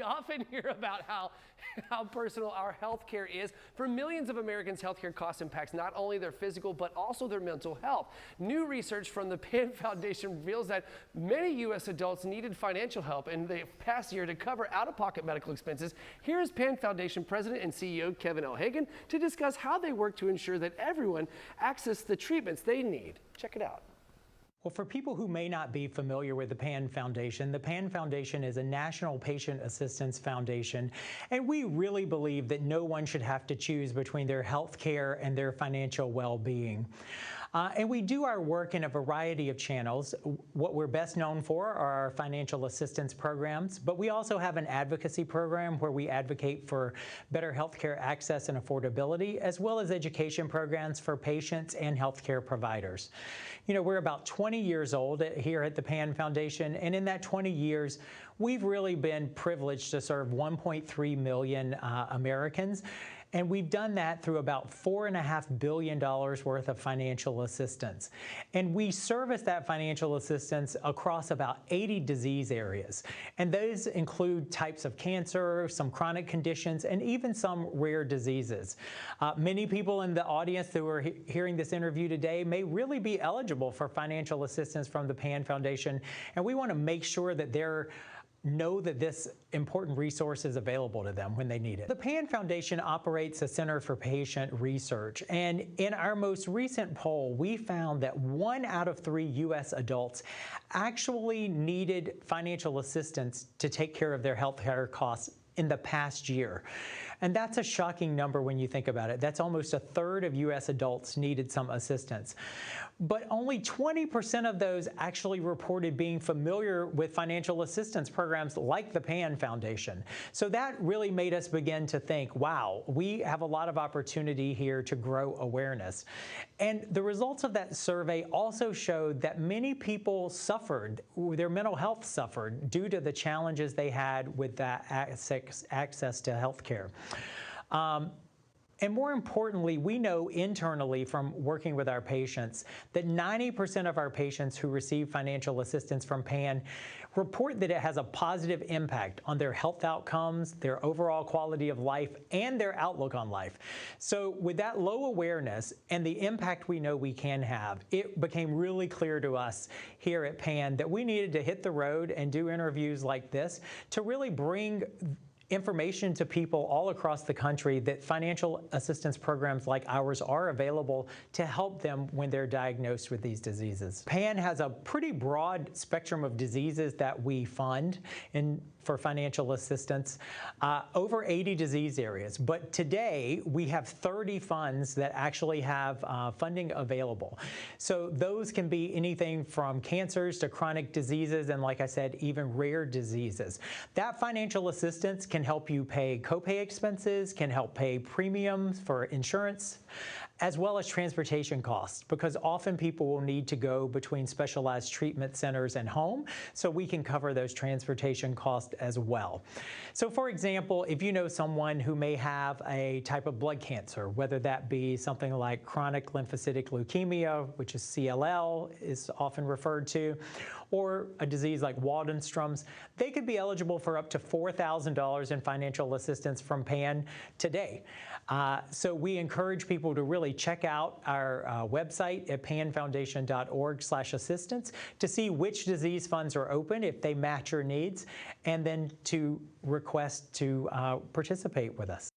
We often hear about how personal our health care is. For millions of Americans, healthcare costs impacts not only their physical but also their mental health. New research from the PAN Foundation reveals that many U.S. adults needed financial help in the past year to cover out-of-pocket medical expenses. Here is PAN Foundation President and CEO Kevin L. Hagan to discuss how they work to ensure that everyone accesses the treatments they need. Check it out. Well, for people who may not be familiar with the PAN Foundation is a national patient assistance foundation, and we really believe that no one should have to choose between their health care and their financial well-being. And we do our work in a variety of channels. What we're best known for are our financial assistance programs, but we also have an advocacy program where we advocate for better healthcare access and affordability, as well as education programs for patients and healthcare providers. You know, we're about 20 years old here at the PAN Foundation, and in that 20 years, we've really been privileged to serve 1.3 million Americans. And we've done that through about $4.5 billion worth of financial assistance. And we service that financial assistance across about 80 disease areas. And those include types of cancer, some chronic conditions, and even some rare diseases. Many people in the audience who are hearing this interview today may really be eligible for financial assistance from the PAN Foundation. And we want to make sure that they're know that this important resource is available to them when they need it. The PAN Foundation operates a Center for Patient Research, and in our most recent poll, we found that 1 out of 3 U.S. adults actually needed financial assistance to take care of their health care costs in the past year. And that's a shocking number when you think about it. That's almost 1/3 of U.S. adults needed some assistance. But only 20% of those actually reported being familiar with financial assistance programs like the PAN Foundation. So that really made us begin to think, wow, we have a lot of opportunity here to grow awareness. And the results of that survey also showed that many people suffered, their mental health suffered due to the challenges they had with that access to health care. And more importantly, we know internally from working with our patients that 90% of our patients who receive financial assistance from PAN report that it has a positive impact on their health outcomes, their overall quality of life, and their outlook on life. So with that low awareness and the impact we know we can have, it became really clear to us here at PAN that we needed to hit the road and do interviews like this to really bring information to people all across the country that financial assistance programs like ours are available to help them when they're diagnosed with these diseases. PAN has a pretty broad spectrum of diseases that we fund for financial assistance, over 80 disease areas. But today, we have 30 funds that actually have funding available. So those can be anything from cancers to chronic diseases, and like I said, even rare diseases. That financial assistance can help you pay copay expenses, can help pay premiums for insurance, as well as transportation costs, because often people will need to go between specialized treatment centers and home, so we can cover those transportation costs as well. So for example, if you know someone who may have a type of blood cancer, whether that be something like chronic lymphocytic leukemia, which is CLL is often referred to, or a disease like Waldenstrom's, they could be eligible for up to $4,000 in financial assistance from PAN today. So we encourage people to really check out our website at panfoundation.org/assistance to see which disease funds are open, if they match your needs, and then to request to participate with us.